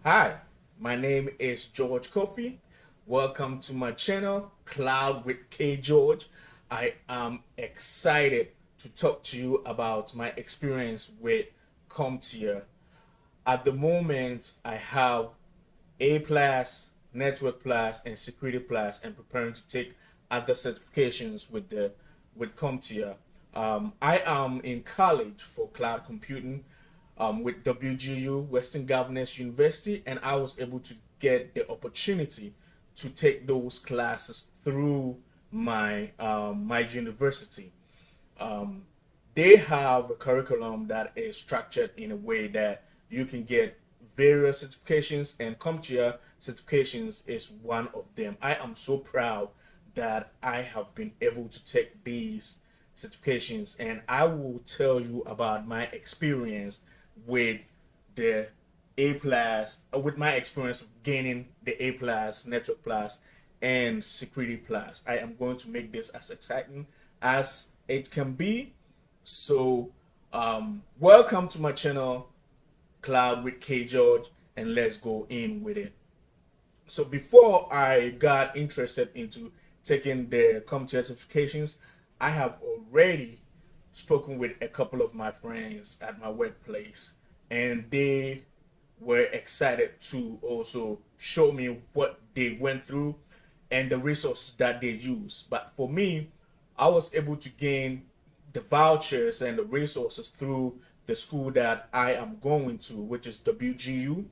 Hi, my name is George Kofi. Welcome to my channel, Cloud with K George. I am excited to talk to you about my experience with CompTia. At the moment, I have A plus, Network plus, and Security plus, and preparing to take other certifications with CompTia. I am in college for cloud computing with WGU, Western Governors University, and I was able to get the opportunity to take those classes through my university. Um, they have a curriculum that is structured in a way that you can get various certifications, and CompTia certifications is one of them. I am so proud that I have been able to take these certifications, and I will tell you about my experience with the A plus, with my experience of gaining the A plus, Network plus, and Security plus. I am going to make this as exciting as it can be. So, welcome to my channel, Cloud with K George, and let's go in with it. So before I got interested into taking the CompTIA certifications, I have already spoken with a couple of my friends at my workplace, and they were excited to also show me what they went through and the resources that they use. But for me, I was able to gain the vouchers and the resources through the school that I am going to, which is WGU,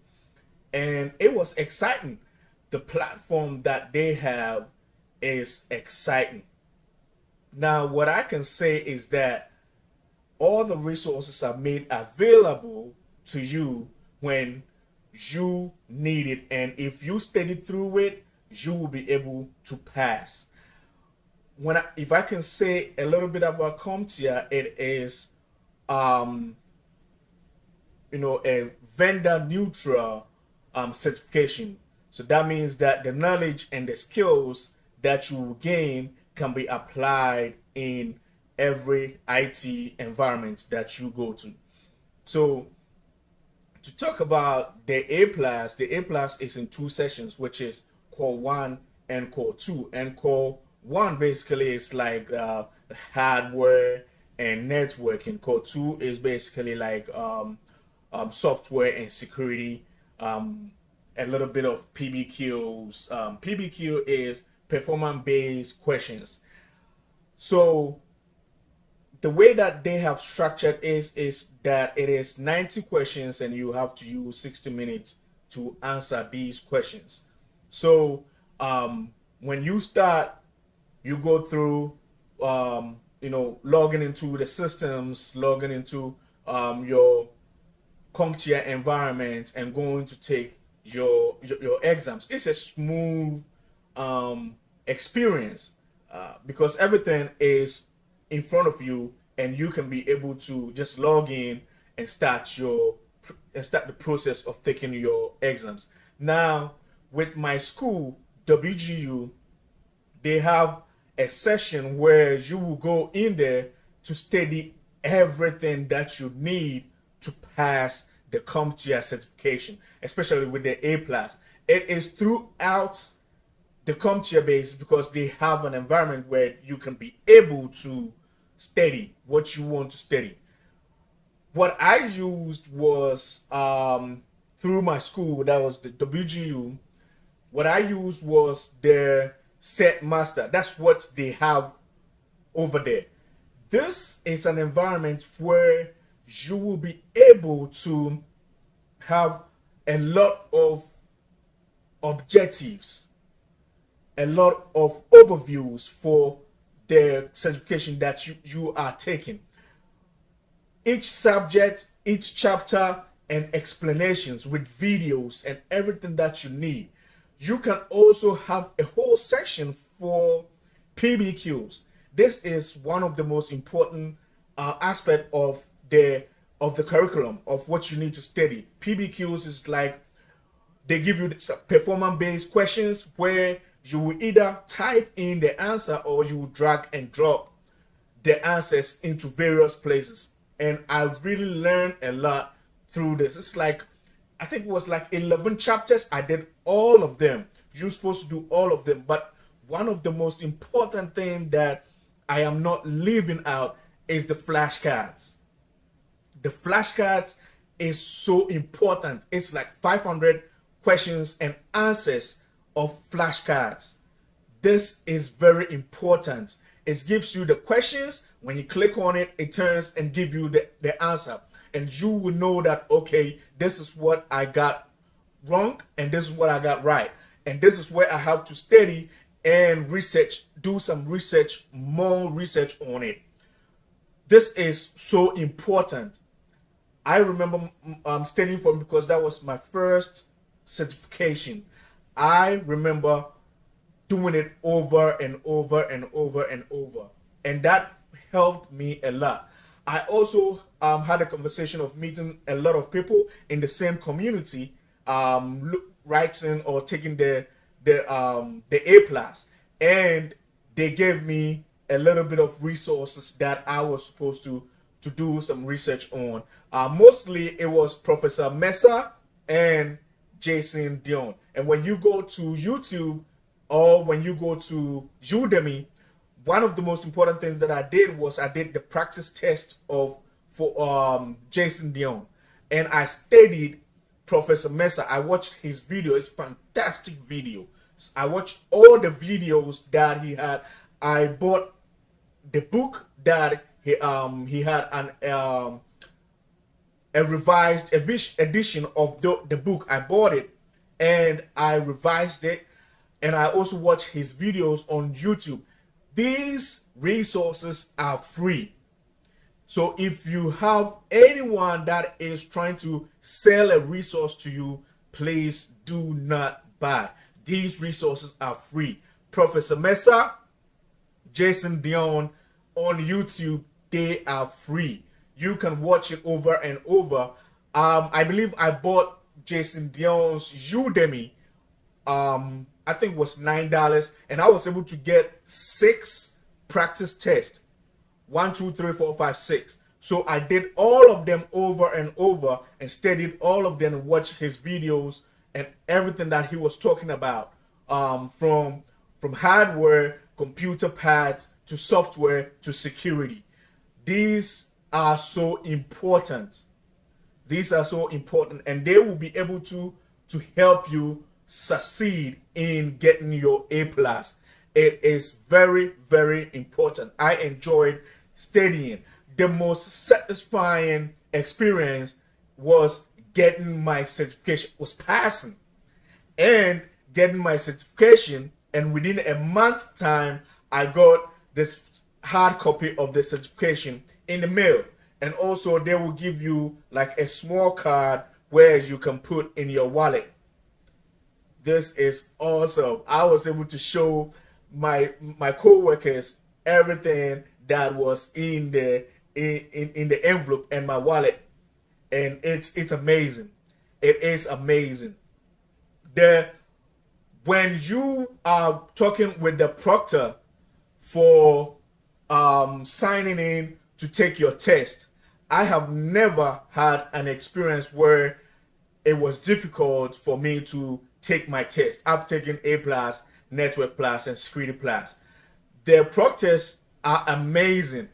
and it was exciting. The platform that they have is exciting. Now, what I can say is that all the resources are made available to you when you need it, and if you study through it, you will be able to pass. If I can say a little bit about CompTIA, it is um, a vendor neutral certification. So that means that the knowledge and the skills that you will gain can be applied in every IT environment that you go to. So to talk about the A plus is in two sessions, which is core one and core two. And core one basically is like hardware and networking. Core two is basically like software and security, a little bit of PBQs. PBQ is performance based questions. So the way that they have structured is that it is 90 questions, and you have to use 60 minutes to answer these questions. So when you start, you go through logging into the systems, logging into your CompTIA environment, and going to take your exams. It's a smooth experience because everything is in front of you, and you can be able to just log in and start the process of taking your exams. Now, with my school, WGU, they have a session where you will go in there to study everything that you need to pass the CompTIA certification, especially with the A plus. It is throughout the CompTIA base because they have an environment where you can be able to study what you want to study. What I used was through my school, that was the WGU. What I used was their set master. That's what they have over there. This is an environment where you will be able to have a lot of objectives, a lot of overviews for the certification that you are taking. Each subject, each chapter, and explanations with videos and everything that you need. You can also have a whole section for PBQs. This is one of the most important aspect of the curriculum of what you need to study. PBQs is like they give you performance based questions where you will either type in the answer or you will drag and drop the answers into various places. And I really learned a lot through this. It's like I think it was like 11 chapters. I did all of them. You're supposed to do all of them. But one of the most important thing that I am not leaving out is the flashcards. The flashcards is so important. It's like 500 questions and answers of flashcards. This is very important. It gives you the questions. When you click on it, it turns and give you the answer. And you will know that, okay, this is what I got wrong and this is what I got right. And this is where I have to study and research, do some research, more research on it. This is so important. I remember studying for, because that was my first certification. I remember doing it over and over and over and over, and that helped me a lot. I also had a conversation of meeting a lot of people in the same community, writing or taking the A plus, and they gave me a little bit of resources that I was supposed to do some research on. Mostly it was Professor Mesa and Jason Dion. And when you go to YouTube or when you go to Udemy, one of the most important things that I did was I did the practice test for Jason Dion, and I studied Professor Mesa. I watched his video. It's fantastic video. I watched all the videos that he had. I bought the book that he had a revised edition of the book. I bought it and I revised it, and I also watched his videos on YouTube. These resources are free. So if you have anyone that is trying to sell a resource to you, please do not buy. These resources are free. Professor Mesa, Jason Dion on YouTube, they are free. You can watch it over and over. I believe I bought Jason Dion's Udemy. I think it was $9, and I was able to get 6 practice tests. 1, 2, 3, 4, 5, 6. So I did all of them over and over and studied all of them and watched his videos and everything that he was talking about, from hardware, computer pads, to software, to security. These are so important. These are so important, and they will be able to help you succeed in getting your A plus. It is very, very important. I enjoyed studying. The most satisfying experience was getting my certification, was passing and getting my certification. And within a month time, I got this hard copy of the certification in the mail. And also they will give you like a small card where you can put in your wallet. This is awesome. I was able to show my co-workers everything that was in the envelope and my wallet, and it's amazing. It is amazing. When you are talking with the proctor for signing in to take your test, I have never had an experience where it was difficult for me to take my test. I've taken A plus, Network plus, and Security plus. The proctors are amazing.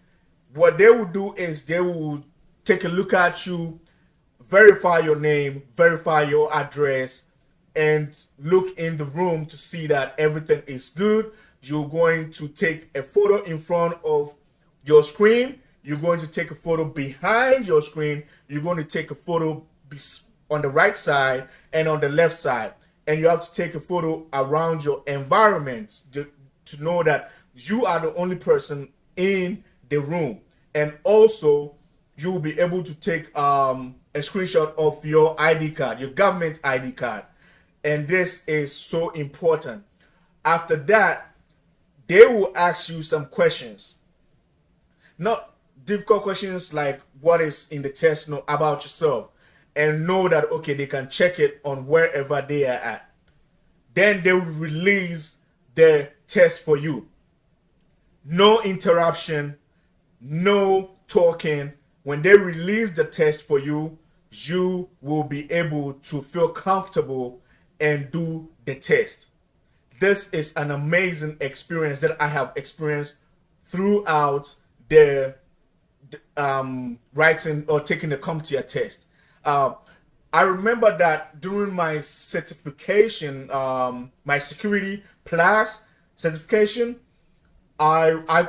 What they will do is they will take a look at you, verify your name, verify your address, and look in the room to see that everything is good. You're going to take a photo in front of your screen. You're going to take a photo behind your screen. You're going to take a photo on the right side and on the left side. And you have to take a photo around your environment to know that you are the only person in the room. And also, you will be able to take a screenshot of your ID card, your government ID card. And this is so important. After that, they will ask you some questions. Not difficult questions like what is in the test, no, about yourself. And know that, okay, they can check it on wherever they are at. Then they will release the test for you. No interruption, no talking. When they release the test for you, you will be able to feel comfortable and do the test. This is an amazing experience that I have experienced throughout the writing or taking the CompTia test. Uh, I remember that during my certification, my security plus certification, I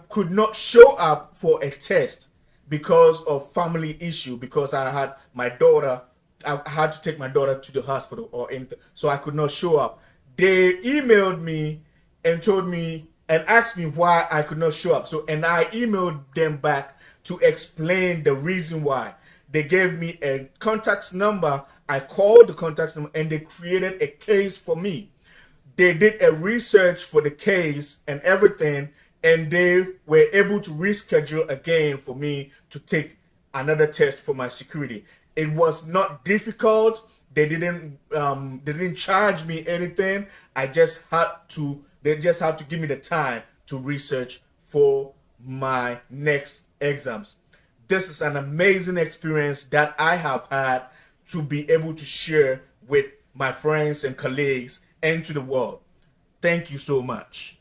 could not show up for a test because of family issue, because I had my daughter. I had to take my daughter to the hospital or anything, so I could not show up. They emailed me and told me and asked me why I could not show up. So, and I emailed them back to explain the reason why. They gave me a contact number. I called the contact number and they created a case for me. They did a research for the case and everything, and they were able to reschedule again for me to take another test for my security. It was not difficult. They didn't charge me anything. They just had to give me the time to research for my next exams. This is an amazing experience that I have had to be able to share with my friends and colleagues and to the world. Thank you so much.